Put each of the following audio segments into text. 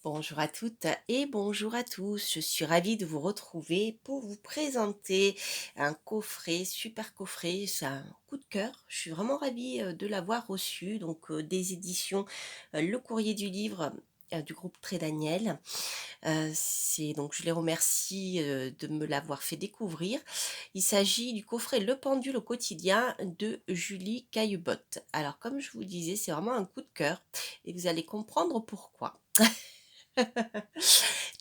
Bonjour à toutes et bonjour à tous. Je suis ravie de vous retrouver pour vous présenter un coffret, super coffret. C'est un coup de cœur. Je suis vraiment ravie de l'avoir reçu. Donc, des éditions Le Courrier du Livre du groupe Très Daniel. Je les remercie de me l'avoir fait découvrir. Il s'agit du coffret Le Pendule au quotidien de Julie Caillebotte. Alors, comme je vous disais, c'est vraiment un coup de cœur et vous allez comprendre pourquoi.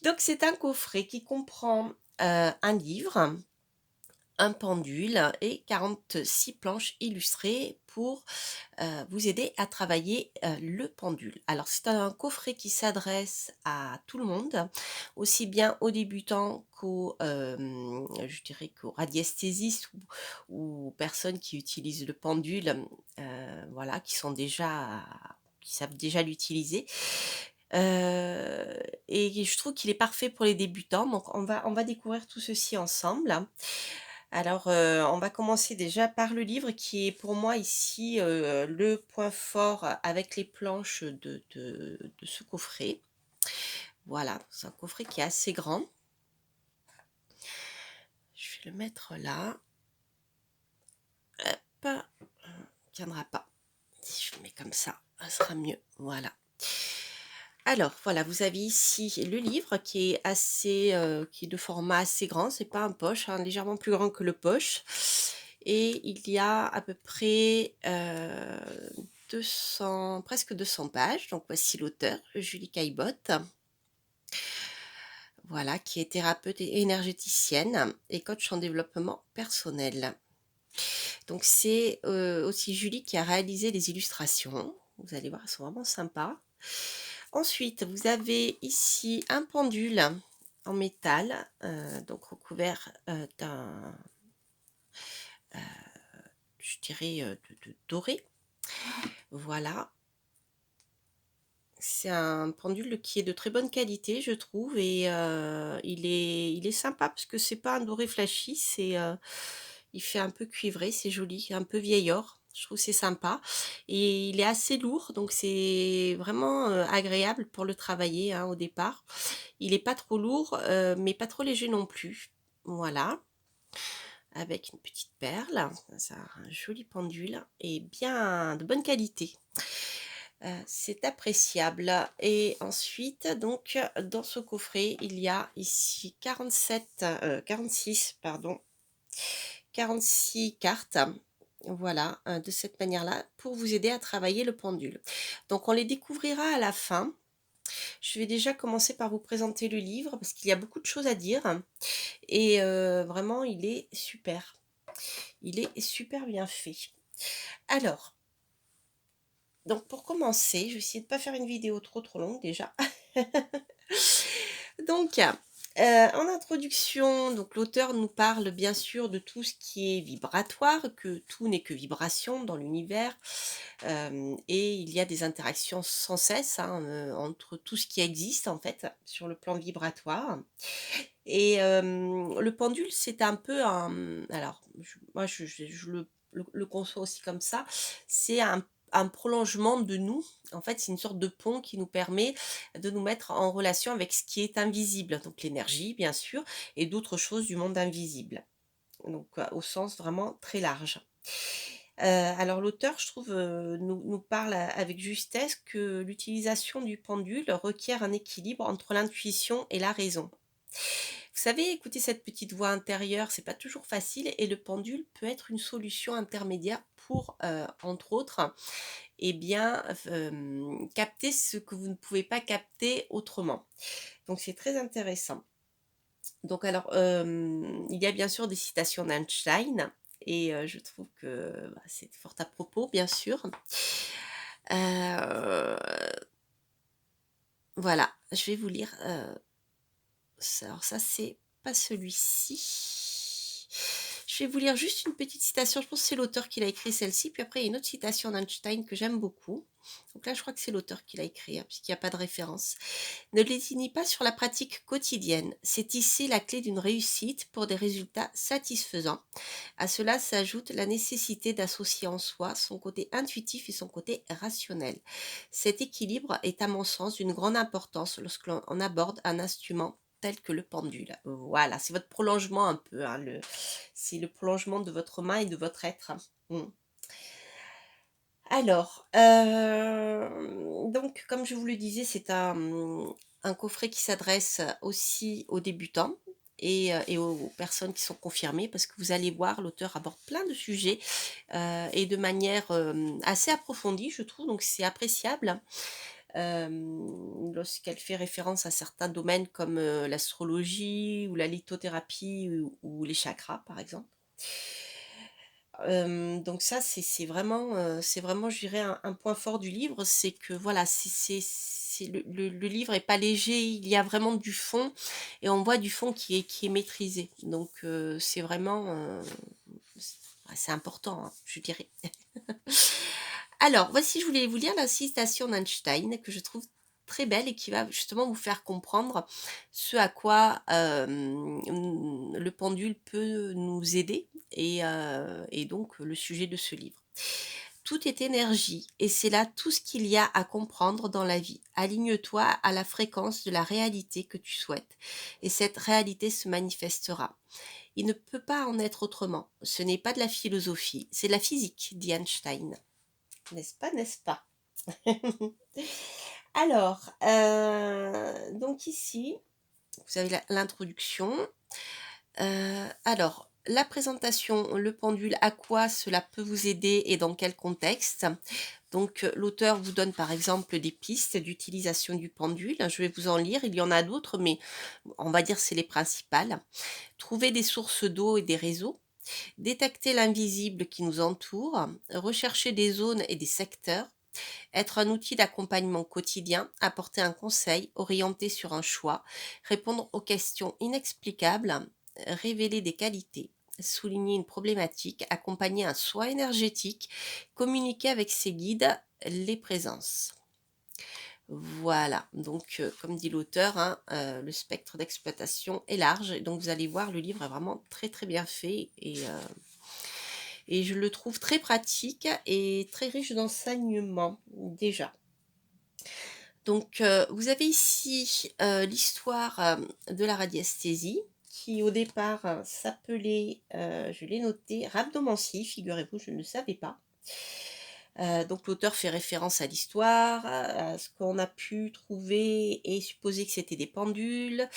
Donc c'est un coffret qui comprend un livre, un pendule et 46 planches illustrées pour vous aider à travailler le pendule. Alors c'est un coffret qui s'adresse à tout le monde, aussi bien aux débutants je dirais qu'aux radiesthésistes ou aux personnes qui utilisent le pendule, voilà, qui savent déjà l'utiliser. Et je trouve qu'il est parfait pour les débutants, donc on va découvrir tout ceci ensemble. Alors, on va commencer déjà par le livre qui est pour moi ici, le point fort avec les planches de ce coffret. Voilà, c'est un coffret qui est assez grand. Je vais le mettre là. Hop, tiendra pas. Si je le mets comme ça sera mieux. Voilà. Alors voilà, vous avez ici le livre qui est de format assez grand, c'est pas un poche, hein, légèrement plus grand que le poche. Et il y a à peu près 200, presque 200 pages. Donc voici l'auteur, Julie Caillebotte, voilà, qui est thérapeute et énergéticienne et coach en développement personnel. Donc c'est aussi Julie qui a réalisé les illustrations. Vous allez voir, elles sont vraiment sympas. Ensuite, vous avez ici un pendule en métal, donc recouvert euh, je dirais, de doré. Voilà. C'est un pendule qui est de très bonne qualité, je trouve, et il est sympa parce que c'est pas un doré flashy, il fait un peu cuivré, c'est joli, un peu vieil or. Je trouve que c'est sympa et il est assez lourd, donc c'est vraiment agréable pour le travailler, hein, au départ. Il est pas trop lourd, mais pas trop léger non plus. Voilà, avec une petite perle, ça a un joli pendule et bien de bonne qualité. C'est appréciable. Et ensuite, donc, dans ce coffret, il y a ici 46, pardon, 46 cartes. Voilà, de cette manière-là, pour vous aider à travailler le pendule. Donc, on les découvrira à la fin. Je vais déjà commencer par vous présenter le livre parce qu'il y a beaucoup de choses à dire et vraiment il est super. Il est super bien fait. Alors, donc pour commencer, je vais essayer de ne pas faire une vidéo trop longue déjà. Donc, en introduction, donc l'auteur nous parle bien sûr de tout ce qui est vibratoire, que tout n'est que vibration dans l'univers, et il y a des interactions sans cesse, hein, entre tout ce qui existe en fait sur le plan vibratoire. Et le pendule, c'est un peu un, alors moi je le conçois aussi comme ça, c'est un prolongement de nous. En fait, c'est une sorte de pont qui nous permet de nous mettre en relation avec ce qui est invisible, donc l'énergie bien sûr et d'autres choses du monde invisible. Donc au sens vraiment très large. Alors l'auteur, je trouve, nous parle avec justesse que l'utilisation du pendule requiert un équilibre entre l'intuition et la raison. Vous savez, écouter cette petite voix intérieure, c'est pas toujours facile et le pendule peut être une solution intermédiaire pour, entre autres, eh bien, capter ce que vous ne pouvez pas capter autrement. Donc c'est très intéressant. Donc alors, il y a bien sûr des citations d'Einstein et je trouve que, bah, c'est fort à propos, bien sûr. Heu, voilà, je vais vous lire, alors ça, c'est pas celui-ci. Je vais vous lire juste une petite citation, je pense que c'est l'auteur qui l'a écrit celle-ci, puis après il y a une autre citation d'Einstein que j'aime beaucoup. Donc là, je crois que c'est l'auteur qui l'a écrit, hein, puisqu'il n'y a pas de référence. Ne lésinez pas sur la pratique quotidienne. C'est ici la clé d'une réussite pour des résultats satisfaisants. À cela s'ajoute la nécessité d'associer en soi son côté intuitif et son côté rationnel. Cet équilibre est à mon sens d'une grande importance lorsque l'on aborde un instrument tel que le pendule. Voilà, c'est votre prolongement un peu, hein, c'est le prolongement de votre main et de votre être. Mm. Alors, donc comme je vous le disais, c'est un coffret qui s'adresse aussi aux débutants et aux personnes qui sont confirmées, parce que vous allez voir, l'auteur aborde plein de sujets et de manière assez approfondie, je trouve, donc c'est appréciable lorsqu'elle fait référence à certains domaines comme l'astrologie ou la lithothérapie ou les chakras, par exemple. Donc ça, c'est vraiment, je dirais, un point fort du livre, c'est que voilà, le livre est pas léger, il y a vraiment du fond et on voit du fond qui est maîtrisé. Donc c'est vraiment, c'est important, hein, je dirais. Alors, voici, je voulais vous lire la citation d'Einstein que je trouve très belle et qui va justement vous faire comprendre ce à quoi le pendule peut nous aider et donc le sujet de ce livre. Tout est énergie et c'est là tout ce qu'il y a à comprendre dans la vie. Aligne-toi à la fréquence de la réalité que tu souhaites et cette réalité se manifestera. Il ne peut pas en être autrement. Ce n'est pas de la philosophie, c'est de la physique, dit Einstein. N'est-ce pas, n'est-ce pas? Alors, donc ici, vous avez l'introduction. Alors, la présentation, le pendule, à quoi cela peut vous aider et dans quel contexte. Donc, l'auteur vous donne par exemple des pistes d'utilisation du pendule. Je vais vous en lire, il y en a d'autres, mais on va dire c'est les principales. Trouver des sources d'eau et des réseaux. Détecter l'invisible qui nous entoure. Rechercher des zones et des secteurs. Être un outil d'accompagnement quotidien, apporter un conseil, orienter sur un choix, répondre aux questions inexplicables, révéler des qualités, souligner une problématique, accompagner un soin énergétique, communiquer avec ses guides, les présences. Voilà, donc comme dit l'auteur, hein, le spectre d'exploitation est large, et donc vous allez voir, le livre est vraiment très très bien fait et je le trouve très pratique et très riche d'enseignements déjà. Donc, vous avez ici l'histoire de la radiesthésie qui au départ s'appelait, je l'ai noté, rhabdomancie, figurez-vous, je ne le savais pas. Donc l'auteur fait référence à l'histoire, à ce qu'on a pu trouver et supposer que c'était des pendules.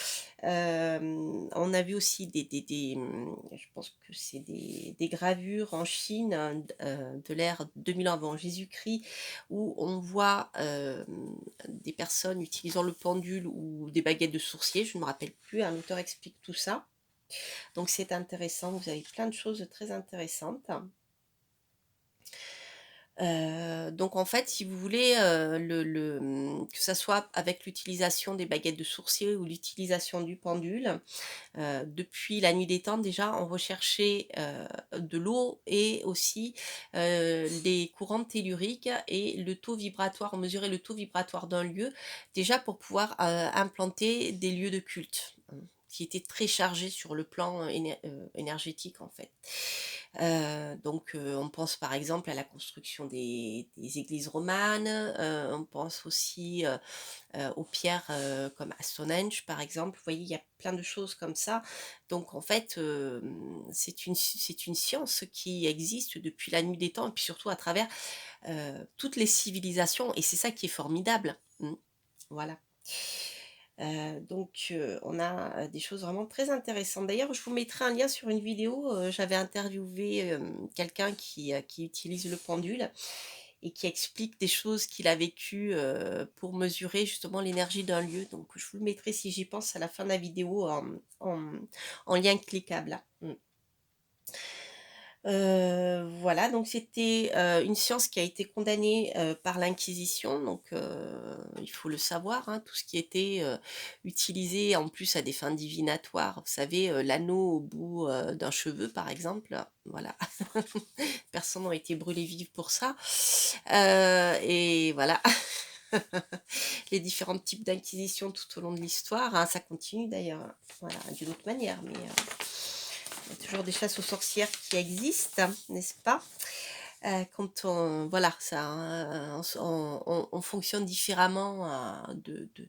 On a vu aussi je pense que c'est des gravures en Chine de l'ère 2000 ans avant Jésus-Christ, où on voit des personnes utilisant le pendule ou des baguettes de sourcier, je ne me rappelle plus, un auteur explique tout ça. Donc c'est intéressant, vous avez plein de choses très intéressantes. Donc en fait, si vous voulez, que ça soit avec l'utilisation des baguettes de sourcier ou l'utilisation du pendule, depuis la nuit des temps déjà, on recherchait, de l'eau et aussi, les courants telluriques et le taux vibratoire. On mesurait le taux vibratoire d'un lieu, déjà pour pouvoir, implanter des lieux de culte, qui étaient très chargés sur le plan énergétique en fait. Donc on pense par exemple à la construction des églises romanes, on pense aussi aux pierres comme à Stonehenge par exemple. Vous voyez, il y a plein de choses comme ça. Donc en fait, c'est une science qui existe depuis la nuit des temps et puis surtout à travers toutes les civilisations et c'est ça qui est formidable. Voilà. Donc on a des choses vraiment très intéressantes. D'ailleurs, je vous mettrai un lien sur une vidéo. J'avais interviewé quelqu'un qui utilise le pendule et qui explique des choses qu'il a vécues pour mesurer justement l'énergie d'un lieu. Donc je vous le mettrai si j'y pense à la fin de la vidéo en lien cliquable. Voilà, donc c'était une science qui a été condamnée par l'Inquisition, donc il faut le savoir, hein, tout ce qui était, utilisé en plus à des fins divinatoires. Vous savez, l'anneau au bout, d'un cheveu par exemple, voilà. Personnes ont été brûlées vives pour ça, et voilà. Les différents types d'inquisition tout au long de l'histoire, hein, ça continue d'ailleurs, hein, voilà, d'une autre manière, mais il y a toujours des chasses aux sorcières qui existent, n'est-ce pas? Quand on voilà, ça, on fonctionne différemment, je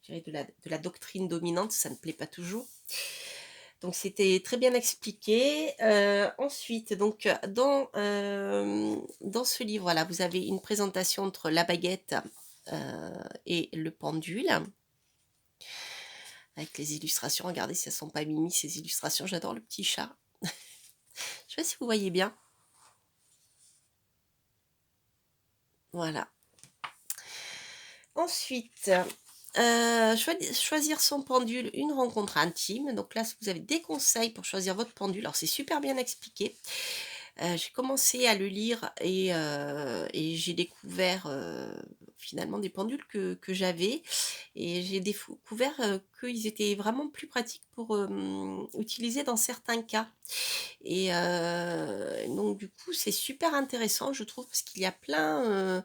dirais de la doctrine dominante, ça ne plaît pas toujours. Donc c'était très bien expliqué. Ensuite, donc, dans ce livre, voilà, vous avez une présentation entre la baguette, et le pendule, avec les illustrations. Regardez si elles sont pas mimi ces illustrations, j'adore le petit chat. Je sais pas si vous voyez bien. Voilà. Ensuite, choisir son pendule, une rencontre intime. Donc là, vous avez des conseils pour choisir votre pendule. Alors c'est super bien expliqué. J'ai commencé à le lire et j'ai découvert, finalement des pendules que j'avais, et j'ai découvert, qu'ils étaient vraiment plus pratiques pour, utiliser dans certains cas, et donc du coup, c'est super intéressant, je trouve, parce qu'il y a plein,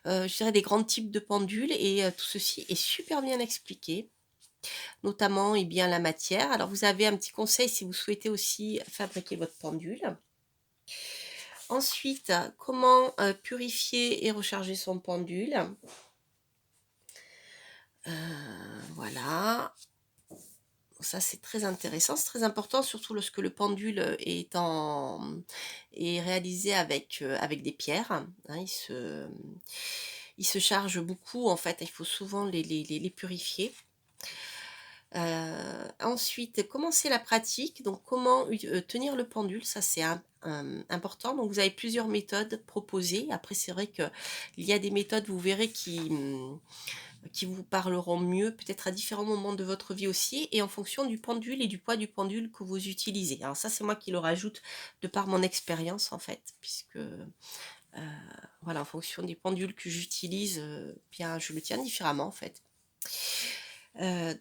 je dirais des grands types de pendules, et tout ceci est super bien expliqué, notamment, et bien, la matière. Alors vous avez un petit conseil si vous souhaitez aussi fabriquer votre pendule. Ensuite, comment, purifier et recharger son pendule. Voilà. Ça, c'est très intéressant, c'est très important, surtout lorsque le pendule, est réalisé avec des pierres, hein. Il se charge beaucoup, en fait, il faut souvent les purifier. Ensuite, commencer la pratique, donc comment tenir le pendule, ça c'est important. Donc vous avez plusieurs méthodes proposées. Après, c'est vrai qu'il y a des méthodes, vous verrez, qui vous parleront mieux, peut-être à différents moments de votre vie aussi, et en fonction du pendule et du poids du pendule que vous utilisez. Alors ça, c'est moi qui le rajoute de par mon expérience, en fait, puisque voilà, en fonction des pendules que j'utilise, bien, je le tiens différemment, en fait.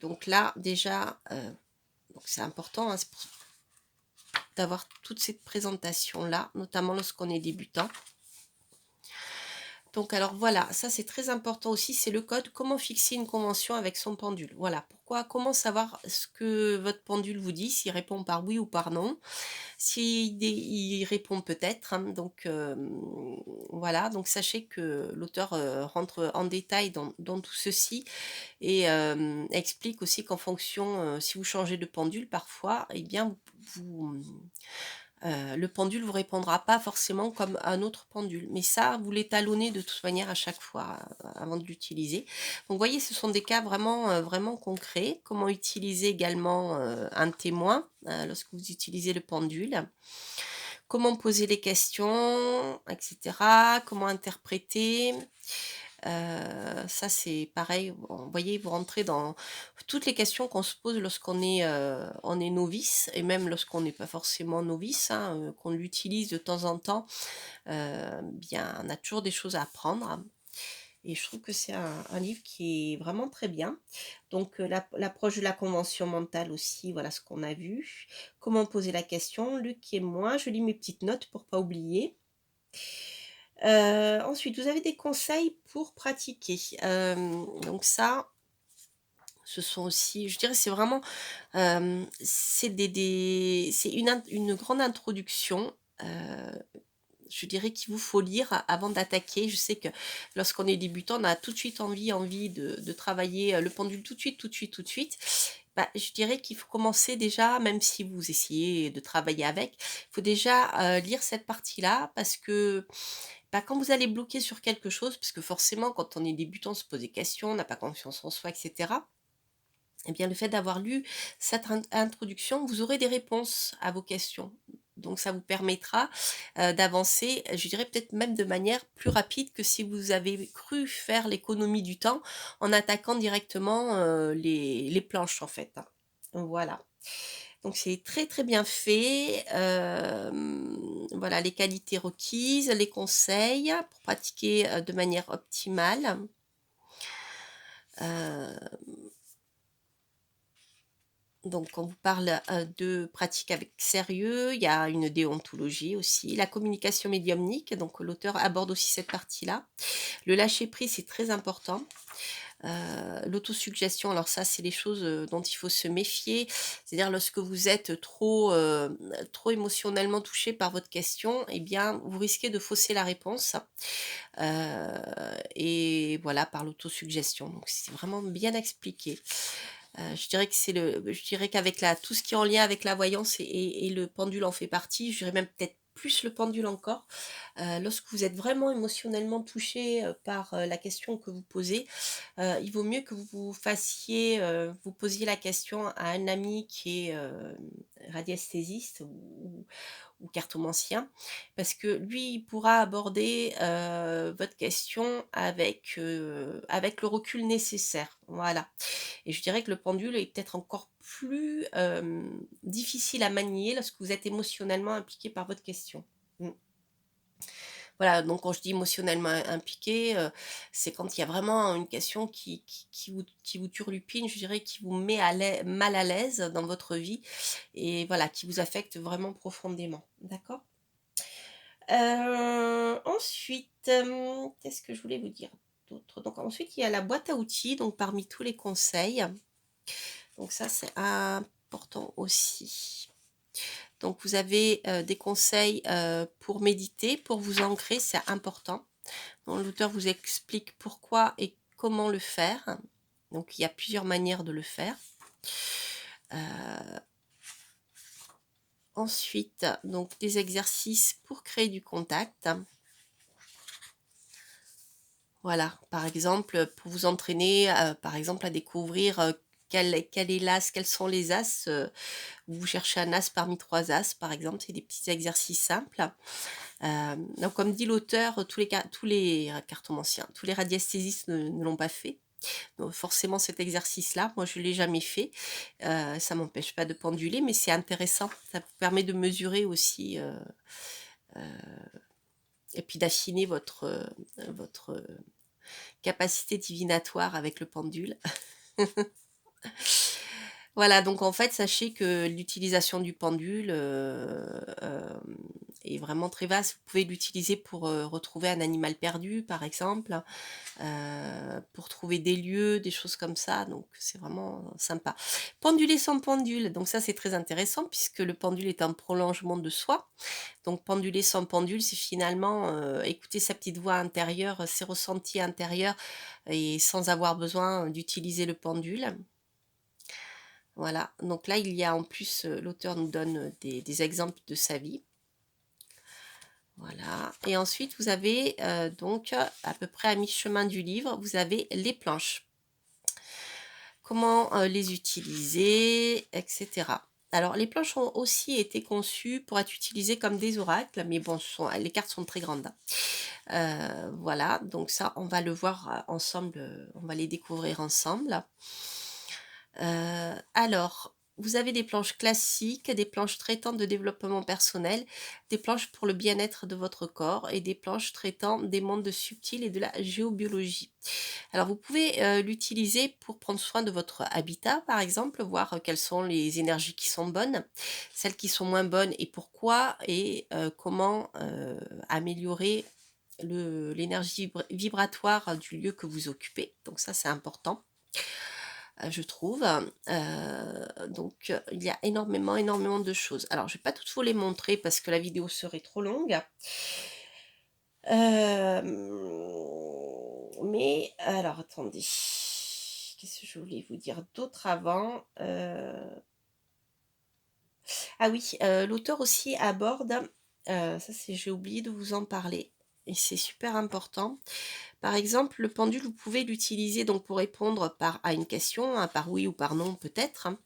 Donc là, déjà, donc c'est important, hein, d'avoir toute cette présentation-là, notamment lorsqu'on est débutant. Donc alors voilà, ça c'est très important aussi, c'est le code. Comment fixer une convention avec son pendule? Voilà, pourquoi, comment savoir ce que votre pendule vous dit, s'il répond par oui ou par non. Il répond peut-être, hein, donc voilà, donc sachez que l'auteur rentre en détail dans tout ceci, et explique aussi qu'en fonction, si vous changez de pendule parfois, eh bien le pendule vous répondra pas forcément comme un autre pendule, mais ça, vous l'étalonnez de toute manière à chaque fois, avant de l'utiliser. Donc vous voyez, ce sont des cas vraiment, vraiment concrets. Comment utiliser également, un témoin, lorsque vous utilisez le pendule. Comment poser les questions, et cetera. Comment interpréter. Ça c'est pareil, vous voyez, vous rentrez dans toutes les questions qu'on se pose lorsqu'on est, on est novice, et même lorsqu'on n'est pas forcément novice, hein, qu'on l'utilise de temps en temps, bien, on a toujours des choses à apprendre, et je trouve que c'est un livre qui est vraiment très bien. Donc l'approche de la convention mentale aussi, voilà ce qu'on a vu. Comment poser la question, Luc et moi, je lis mes petites notes pour pas oublier. Ensuite, vous avez des conseils pour pratiquer. Donc ça, ce sont aussi, je dirais, c'est vraiment, c'est c'est une grande introduction, je dirais, qu'il vous faut lire avant d'attaquer. Je sais que lorsqu'on est débutant, on a tout de suite envie de travailler, le pendule tout de suite, tout de suite, tout de suite. Bah, je dirais qu'il faut commencer déjà, même si vous essayez de travailler avec, il faut déjà, lire cette partie-là, parce que bah, quand vous allez bloquer sur quelque chose, parce que forcément, quand on est débutant, on se pose des questions, on n'a pas confiance en soi, etc. Eh bien, le fait d'avoir lu cette introduction, vous aurez des réponses à vos questions. Donc, ça vous permettra d'avancer, je dirais peut-être même de manière plus rapide que si vous avez cru faire l'économie du temps en attaquant directement les planches, en fait, hein. Voilà. Donc c'est très très bien fait. Voilà les qualités requises, les conseils pour pratiquer de manière optimale. Euh, donc, on vous parle de pratique avec sérieux, il y a une déontologie aussi, la communication médiumnique, donc l'auteur aborde aussi cette partie-là. Le lâcher-prise, c'est très important. L'autosuggestion, alors ça, c'est les choses dont il faut se méfier. C'est-à-dire lorsque vous êtes trop émotionnellement touché par votre question, eh bien, vous risquez de fausser la réponse. Et voilà, par l'autosuggestion. Donc, c'est vraiment bien expliqué. Je dirais que je dirais qu'avec tout ce qui est en lien avec la voyance et le pendule en fait partie. Je dirais même peut-être plus le pendule encore. Lorsque vous êtes vraiment émotionnellement touché par la question que vous posez, il vaut mieux que vous posiez la question à un ami qui est radiesthésiste ou cartomancien, parce que lui, il pourra aborder votre question avec le recul nécessaire. Voilà. Et je dirais que le pendule est peut-être encore plus difficile à manier lorsque vous êtes émotionnellement impliqué par votre question. Mm. Voilà, donc quand je dis émotionnellement impliqué, c'est quand il y a vraiment une question qui vous turlupine, je dirais, qui vous met mal à l'aise dans votre vie et voilà, qui vous affecte vraiment profondément. D'accord. Ensuite, qu'est-ce que je voulais vous dire d'autre? Donc ensuite, il y a la boîte à outils, donc parmi tous les conseils. Donc ça, c'est important aussi. Donc vous avez des conseils pour méditer, pour vous ancrer, c'est important. Donc, l'auteur vous explique pourquoi et comment le faire. Donc il y a plusieurs manières de le faire. Ensuite, donc des exercices pour créer du contact. Voilà, par exemple, pour vous entraîner, par exemple, à découvrir quel est l'as, quels sont les as. Vous cherchez un as parmi 3 as, par exemple, c'est des petits exercices simples. Donc, comme dit l'auteur, tous les cartomanciens, tous les radiesthésistes ne l'ont pas fait. Donc, forcément, cet exercice-là, moi, je ne l'ai jamais fait. Ça ne m'empêche pas de penduler, mais c'est intéressant. Ça vous permet de mesurer aussi et puis d'affiner votre capacité divinatoire avec le pendule. Voilà, donc en fait, sachez que l'utilisation du pendule est vraiment très vaste. Vous pouvez l'utiliser pour retrouver un animal perdu, par exemple, pour trouver des lieux, des choses comme ça. Donc c'est vraiment sympa. Penduler sans pendule, donc ça c'est très intéressant puisque le pendule est un prolongement de soi. Donc penduler sans pendule, c'est finalement écouter sa petite voix intérieure, ses ressentis intérieurs et sans avoir besoin d'utiliser le pendule. Voilà, donc là, il y a en plus, l'auteur nous donne des exemples de sa vie. Voilà, et ensuite, vous avez donc, à peu près à mi-chemin du livre, vous avez les planches. Comment les utiliser, etc. Alors, les planches ont aussi été conçues pour être utilisées comme des oracles, mais bon, les cartes sont très grandes. Voilà, donc ça, on va le voir ensemble, on va les découvrir ensemble. Alors, vous avez des planches classiques, des planches traitant de développement personnel, des planches pour le bien-être de votre corps et des planches traitant des mondes subtils et de la géobiologie. Alors, vous pouvez l'utiliser pour prendre soin de votre habitat, par exemple, voir quelles sont les énergies qui sont bonnes, celles qui sont moins bonnes et pourquoi, et comment améliorer l'énergie vibratoire du lieu que vous occupez. Donc ça, c'est important. Je trouve. Donc, il y a énormément de choses. Alors, je ne vais pas toutes vous les montrer parce que la vidéo serait trop longue. Mais, alors, attendez. Qu'est-ce que je voulais vous dire d'autre avant? Ah oui, l'auteur aussi aborde, j'ai oublié de vous en parler, et c'est super important. Par exemple, le pendule, vous pouvez l'utiliser donc pour répondre à une question, hein, par oui ou par non peut-être, hein,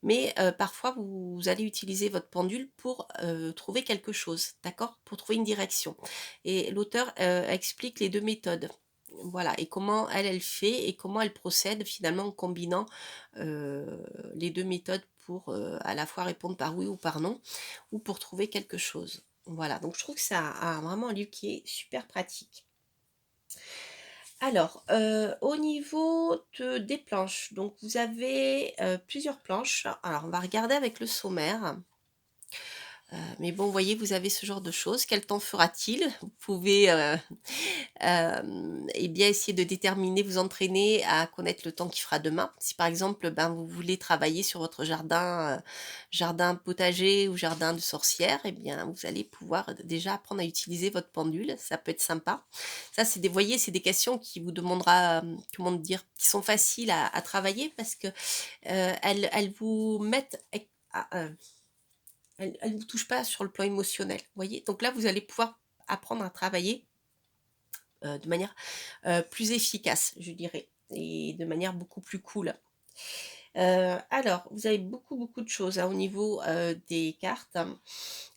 mais parfois vous allez utiliser votre pendule pour trouver quelque chose, d'accord? Pour trouver une direction. Et l'auteur explique les 2 méthodes. Voilà, et comment elle fait et comment elle procède finalement en combinant les 2 méthodes pour à la fois répondre par oui ou par non, ou pour trouver quelque chose. Voilà, donc je trouve que c'est vraiment un livre qui est super pratique. Alors, au niveau des planches, donc vous avez plusieurs planches. Alors, on va regarder avec le sommaire. Mais bon, vous voyez, vous avez ce genre de choses. Quel temps fera-t-il? Vous pouvez et bien essayer de déterminer, vous entraîner à connaître le temps qu'il fera demain. Si par exemple, ben, vous voulez travailler sur votre jardin potager ou jardin de sorcière, et bien vous allez pouvoir déjà apprendre à utiliser votre pendule. Ça peut être sympa. Ça, c'est des, vous voyez, c'est des questions qui vous demandera, comment dire, qui sont faciles à travailler parce que elles vous mettent elle ne vous touche pas sur le plan émotionnel, vous voyez. Donc là, vous allez pouvoir apprendre à travailler de manière plus efficace, je dirais, et de manière beaucoup plus cool. Alors, vous avez beaucoup de choses hein, au niveau des cartes.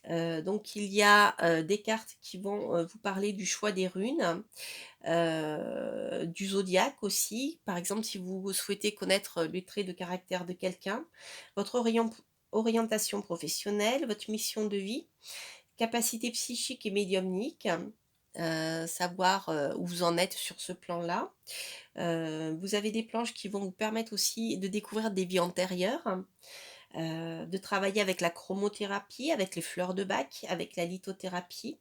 Donc, il y a des cartes qui vont vous parler du choix des runes, du zodiaque aussi. Par exemple, si vous souhaitez connaître les traits de caractère de quelqu'un, votre orientation professionnelle, votre mission de vie, capacité psychique et médiumnique, savoir où vous en êtes sur ce plan-là. Vous avez des planches qui vont vous permettre aussi de découvrir des vies antérieures, de travailler avec la chromothérapie, avec les fleurs de Bach, avec la lithothérapie.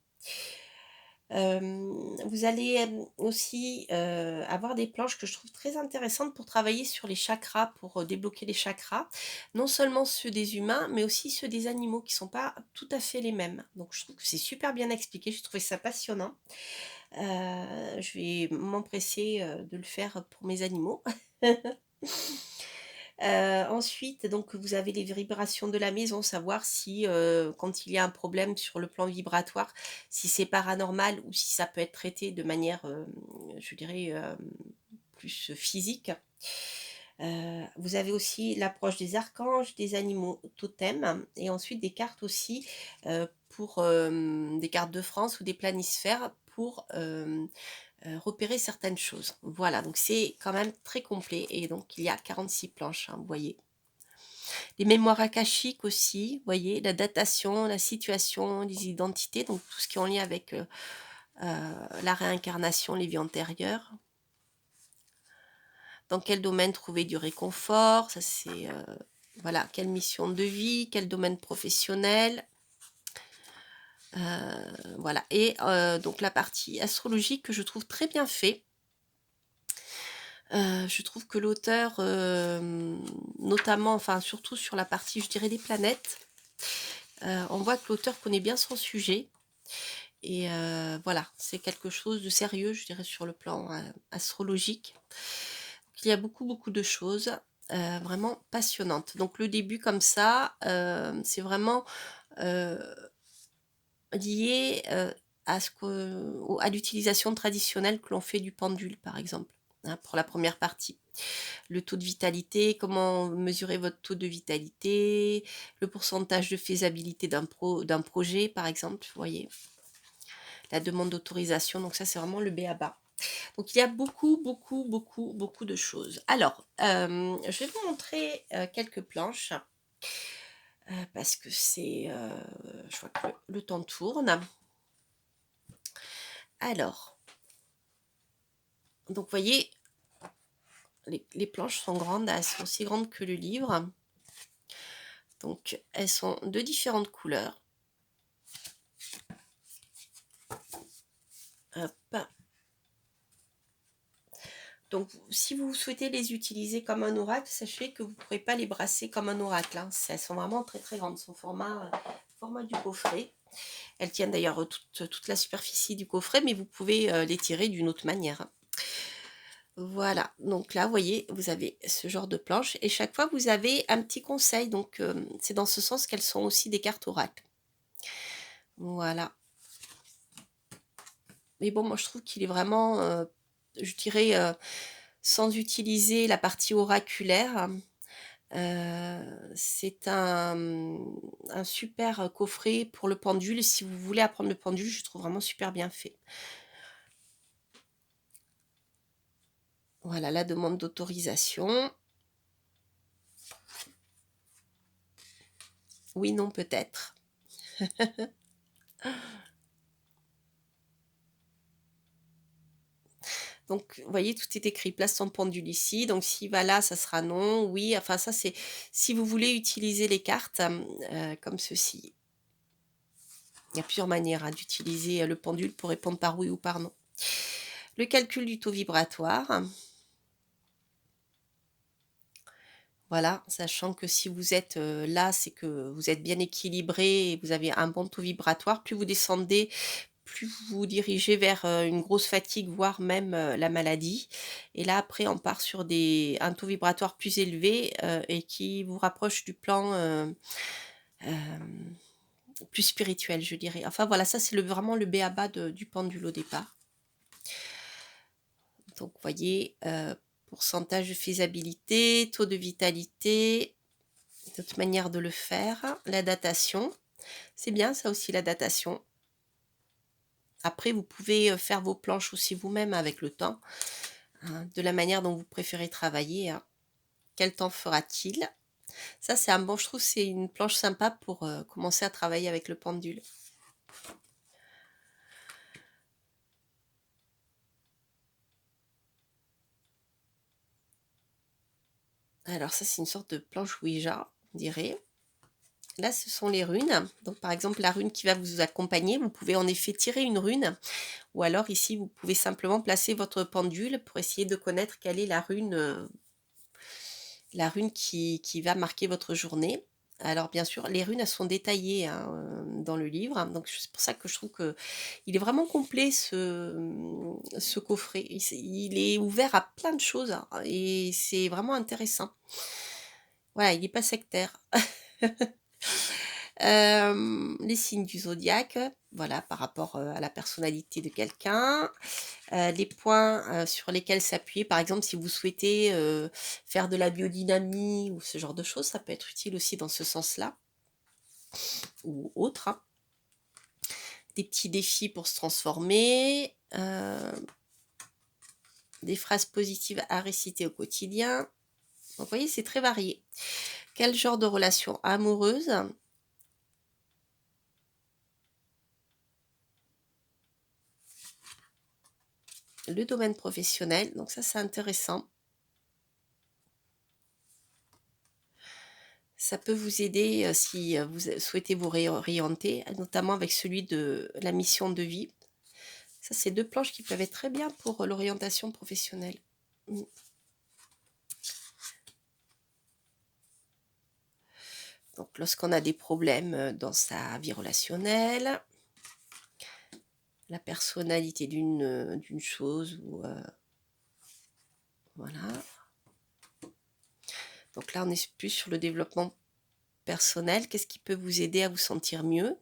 Vous allez aussi avoir des planches que je trouve très intéressantes pour travailler sur les chakras, pour débloquer les chakras. Non seulement ceux des humains, mais aussi ceux des animaux qui ne sont pas tout à fait les mêmes. Donc je trouve que c'est super bien expliqué, j'ai trouvé ça passionnant. Je vais m'empresser de le faire pour mes animaux. Ensuite, donc vous avez les vibrations de la maison, savoir si quand il y a un problème sur le plan vibratoire, si c'est paranormal ou si ça peut être traité de manière, je dirais, plus physique. Vous avez aussi l'approche des archanges, des animaux totems, et ensuite des cartes aussi pour des cartes de France ou des planisphères pour repérer certaines choses. Voilà, donc c'est quand même très complet et donc il y a 46 planches, hein, vous voyez. Les mémoires akashiques aussi, vous voyez, la datation, la situation, les identités, donc tout ce qui est en lien avec la réincarnation, les vies antérieures. Dans quel domaine trouver du réconfort, ça c'est voilà, quelle mission de vie, quel domaine professionnel. Voilà, et donc la partie astrologique que je trouve très bien fait. Je trouve que l'auteur, notamment, enfin surtout sur la partie, je dirais, des planètes, on voit que l'auteur connaît bien son sujet. Et voilà, c'est quelque chose de sérieux, je dirais, sur le plan astrologique. Il y a beaucoup de choses vraiment passionnantes. Donc le début comme ça, c'est vraiment lié à l'utilisation traditionnelle que l'on fait du pendule, par exemple, hein, pour la première partie. Le taux de vitalité, comment mesurer votre taux de vitalité, le pourcentage de faisabilité d'un projet, par exemple, vous voyez, la demande d'autorisation, donc ça c'est vraiment le b.a.-ba. Donc il y a beaucoup de choses. Alors, je vais vous montrer quelques planches, parce que c'est, je vois que le temps tourne. Alors, donc vous voyez, les planches sont grandes, elles sont aussi grandes que le livre. Donc elles sont de différentes couleurs. Hop. Donc si vous souhaitez les utiliser comme un oracle, sachez que vous ne pourrez pas les brasser comme un oracle, hein. Elles sont vraiment très grandes, son format du coffret. Elles tiennent d'ailleurs toute la superficie du coffret, mais vous pouvez les tirer d'une autre manière. Voilà, donc là, vous voyez, vous avez ce genre de planche et chaque fois, vous avez un petit conseil. Donc, c'est dans ce sens qu'elles sont aussi des cartes oracles. Voilà. Mais bon, moi, je trouve qu'il est vraiment, je dirais, sans utiliser la partie oraculaire, c'est un super coffret pour le pendule. Si vous voulez apprendre le pendule, je trouve vraiment super bien fait. Voilà, la demande d'autorisation. Oui, non, peut-être. Donc, vous voyez, tout est écrit. Place ton pendule ici. Donc, s'il va là, ça sera non, oui. Enfin, ça, c'est si vous voulez utiliser les cartes comme ceci. Il y a plusieurs manières d'utiliser le pendule pour répondre par oui ou par non. Le calcul du taux vibratoire. Voilà, sachant que si vous êtes là, c'est que vous êtes bien équilibré et vous avez un bon taux vibratoire. Plus vous descendez, plus vous vous dirigez vers une grosse fatigue, voire même la maladie. Et là, après, on part sur un taux vibratoire plus élevé et qui vous rapproche du plan plus spirituel, je dirais. Enfin, voilà, ça, c'est vraiment le b.a.-ba du pendule au départ. Donc, vous voyez, pourcentage de faisabilité, taux de vitalité, d'autres manières de le faire, la datation. C'est bien ça aussi, la datation. Après, vous pouvez faire vos planches aussi vous-même avec le temps, hein, de la manière dont vous préférez travailler. Hein. Quel temps fera-t-il? Ça, c'est je trouve c'est une planche sympa pour commencer à travailler avec le pendule. Alors ça, c'est une sorte de planche Ouija, on dirait. Là, ce sont les runes. Donc, par exemple, la rune qui va vous accompagner, vous pouvez en effet tirer une rune. Ou alors, ici, vous pouvez simplement placer votre pendule pour essayer de connaître quelle est la rune qui va marquer votre journée. Alors, bien sûr, les runes, elles sont détaillées hein, dans le livre. Donc, c'est pour ça que je trouve qu'il est vraiment complet, ce coffret. Il est ouvert à plein de choses hein, et c'est vraiment intéressant. Voilà, il n'est pas sectaire. Les signes du zodiaque, voilà, par rapport à la personnalité de quelqu'un. Les points sur lesquels s'appuyer, par exemple, si vous souhaitez faire de la biodynamie ou ce genre de choses, ça peut être utile aussi dans ce sens-là, ou autre. Hein. Des petits défis pour se transformer, des phrases positives à réciter au quotidien. Donc, vous voyez, c'est très varié. Quel genre de relation amoureuse? Le domaine professionnel, donc ça c'est intéressant. Ça peut vous aider si vous souhaitez vous réorienter, notamment avec celui de la mission de vie. Ça, c'est deux planches qui peuvent être très bien pour l'orientation professionnelle. Donc, lorsqu'on a des problèmes dans sa vie relationnelle, la personnalité d'une chose, ou voilà. Donc là, on est plus sur le développement personnel. Qu'est-ce qui peut vous aider à vous sentir mieux?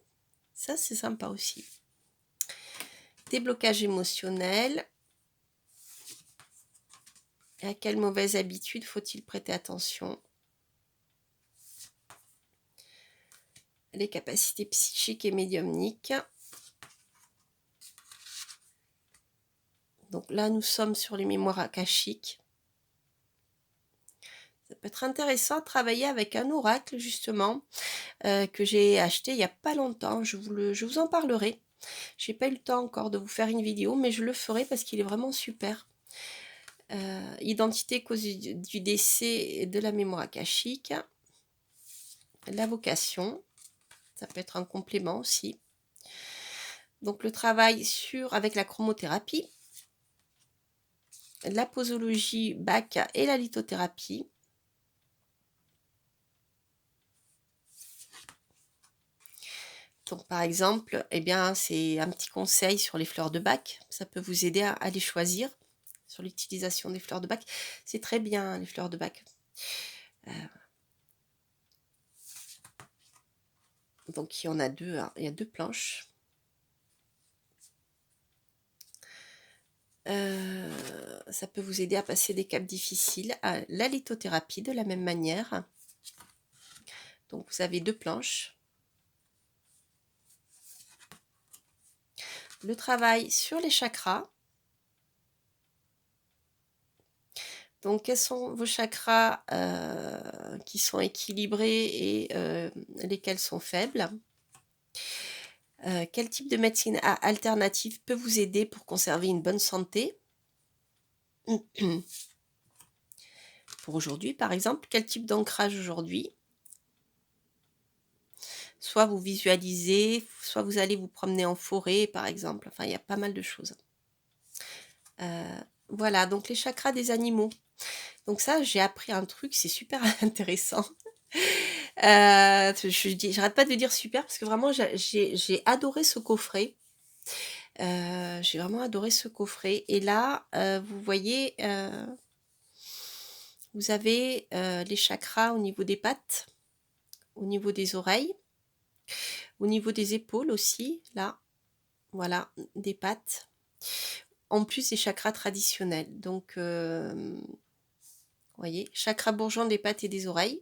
Ça, c'est sympa aussi. Déblocage émotionnel. À quelle mauvaise habitude faut-il prêter attention? Les capacités psychiques et médiumniques. Donc là, nous sommes sur les mémoires akashiques. Ça peut être intéressant de travailler avec un oracle, justement, que j'ai acheté il n'y a pas longtemps. Je vous en parlerai. Je n'ai pas eu le temps encore de vous faire une vidéo, mais je le ferai parce qu'il est vraiment super. Identité, cause du décès et de la mémoire akashique. La vocation, ça peut être un complément aussi. Donc le travail avec la chromothérapie, la posologie Bach et la lithothérapie. Donc par exemple, eh bien, c'est un petit conseil sur les fleurs de Bach. Ça peut vous aider à les choisir sur l'utilisation des fleurs de Bach. C'est très bien les fleurs de Bach. Donc il y en a deux, hein. Il y a deux planches. Ça peut vous aider à passer des caps difficiles. La lithothérapie de la même manière. Donc vous avez deux planches. Le travail sur les chakras. Donc quels sont vos chakras qui sont équilibrés et lesquels sont faibles? Quel type de médecine alternative peut vous aider pour conserver une bonne santé? Pour aujourd'hui, par exemple, quel type d'ancrage aujourd'hui? Soit vous visualisez, soit vous allez vous promener en forêt, par exemple. Enfin, il y a pas mal de choses. Voilà, donc les chakras des animaux. Donc ça, j'ai appris un truc, c'est super intéressant. J'arrête pas de dire super parce que vraiment j'ai adoré ce coffret. J'ai vraiment adoré ce coffret. Et là, vous voyez, vous avez les chakras au niveau des pattes, au niveau des oreilles, au niveau des épaules aussi, là, voilà, des pattes. En plus des chakras traditionnels. Donc, vous voyez, chakra bourgeon des pattes et des oreilles.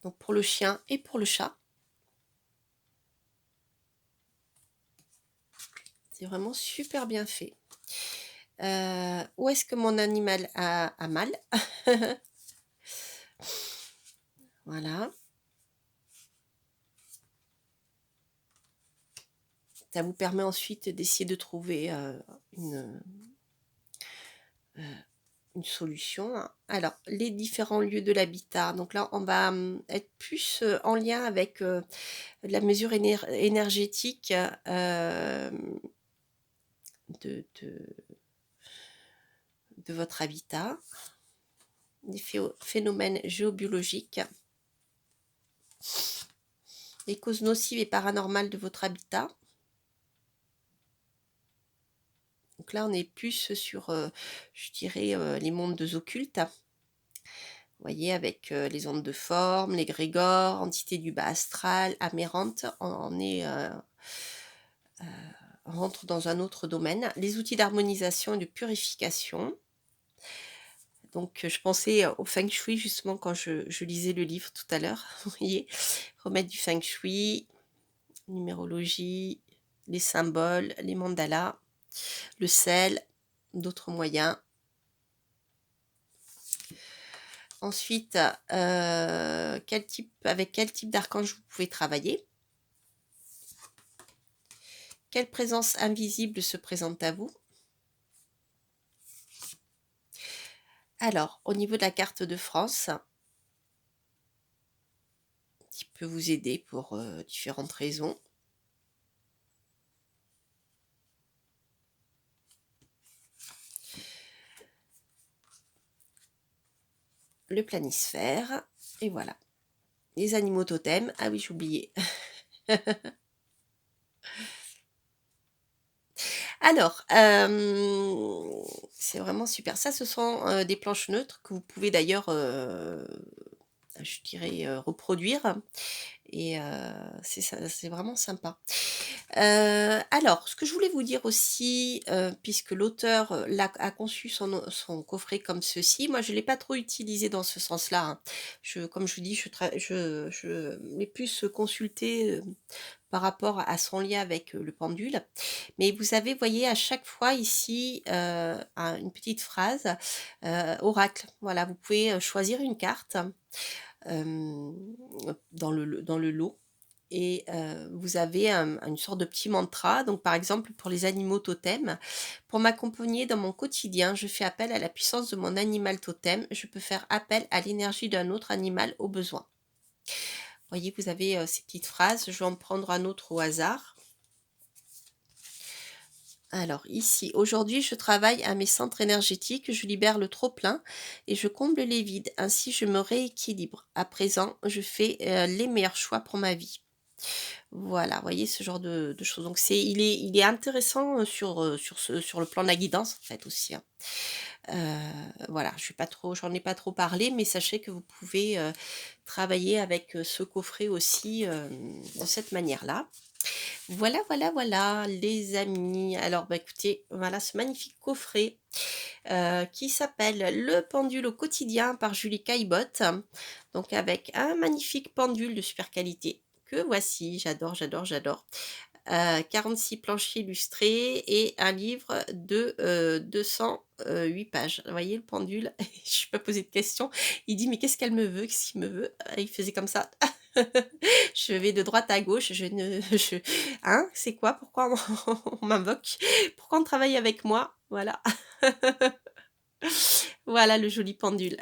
Donc pour le chien et pour le chat. C'est vraiment super bien fait. Où est-ce que mon animal a mal? Voilà. Ça vous permet ensuite d'essayer de trouver une, euh, une solution, hein. Alors, les différents lieux de l'habitat. Donc là, on va être plus en lien avec la mesure énergétique de, de, de votre habitat, des phénomènes géobiologiques, les causes nocives et paranormales de votre habitat. Donc là, on est plus sur, je dirais, les mondes occultes. Vous voyez, avec les ondes de forme, les grégores, entités du bas astral, amérantes, on rentre dans un autre domaine. Les outils d'harmonisation et de purification. Donc, je pensais au feng shui justement quand je lisais le livre tout à l'heure. Vous voyez, remettre du feng shui, numérologie, les symboles, les mandalas, le sel, d'autres moyens. Ensuite, avec quel type d'archange vous pouvez travailler? Quelle présence invisible se présente à vous? Alors, au niveau de la carte de France, qui peut vous aider pour différentes raisons. Le planisphère, et voilà. Les animaux totems, ah oui, j'ai oublié. Alors, c'est vraiment super. Ça, ce sont des planches neutres que vous pouvez d'ailleurs, je dirais, reproduire. Et c'est vraiment sympa. Alors, ce que je voulais vous dire aussi, puisque l'auteur, a conçu son coffret comme ceci, moi je ne l'ai pas trop utilisé dans ce sens-là, hein. Comme je vous dis, je l'ai plus consulté, par rapport à son lien avec, le pendule. Mais vous avez, voyez, à chaque fois ici, une petite phrase, oracle. Voilà, vous pouvez, choisir une carte, dans le lot. Et vous avez une sorte de petit mantra. Donc, par exemple, pour les animaux totems, pour m'accompagner dans mon quotidien, je fais appel à la puissance de mon animal totem. Je peux faire appel à l'énergie d'un autre animal au besoin. Vous voyez, vous avez ces petites phrases. Je vais en prendre un autre au hasard. Alors ici, aujourd'hui, je travaille à mes centres énergétiques, je libère le trop-plein et je comble les vides. Ainsi, je me rééquilibre. À présent, je fais les meilleurs choix pour ma vie. Voilà, vous voyez ce genre de choses. Donc il est intéressant sur le plan de la guidance en fait aussi, hein. Voilà, j'en ai pas trop parlé, mais sachez que vous pouvez travailler avec ce coffret aussi de cette manière-là. Voilà, voilà, voilà, les amis. Alors, bah, écoutez, voilà ce magnifique coffret qui s'appelle Le pendule au quotidien par Julie Caillebotte. Donc, avec un magnifique pendule de super qualité que voici. J'adore, j'adore, j'adore. 46 planches illustrés et un livre de 208 pages. Vous voyez le pendule? Je ne suis pas posé de questions. Il dit, mais qu'est-ce qu'elle me veut? Qu'est-ce qu'il me veut? Il faisait comme ça. Je vais de droite à gauche. Hein? C'est quoi? Pourquoi on m'invoque? Pourquoi on travaille avec moi? Voilà. Voilà le joli pendule.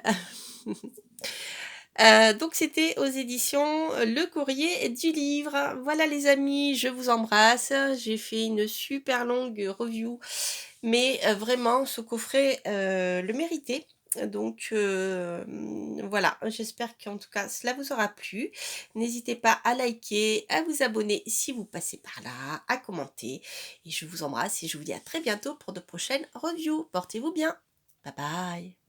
Donc c'était aux éditions, Le Courrier du Livre. Voilà les amis, je vous embrasse. J'ai fait une super longue review, mais vraiment ce coffret, le méritait. Donc voilà, j'espère qu'en tout cas cela vous aura plu. N'hésitez pas à liker, à vous abonner si vous passez par là, à commenter et je vous embrasse et je vous dis à très bientôt pour de prochaines reviews. Portez-vous bien. Bye bye.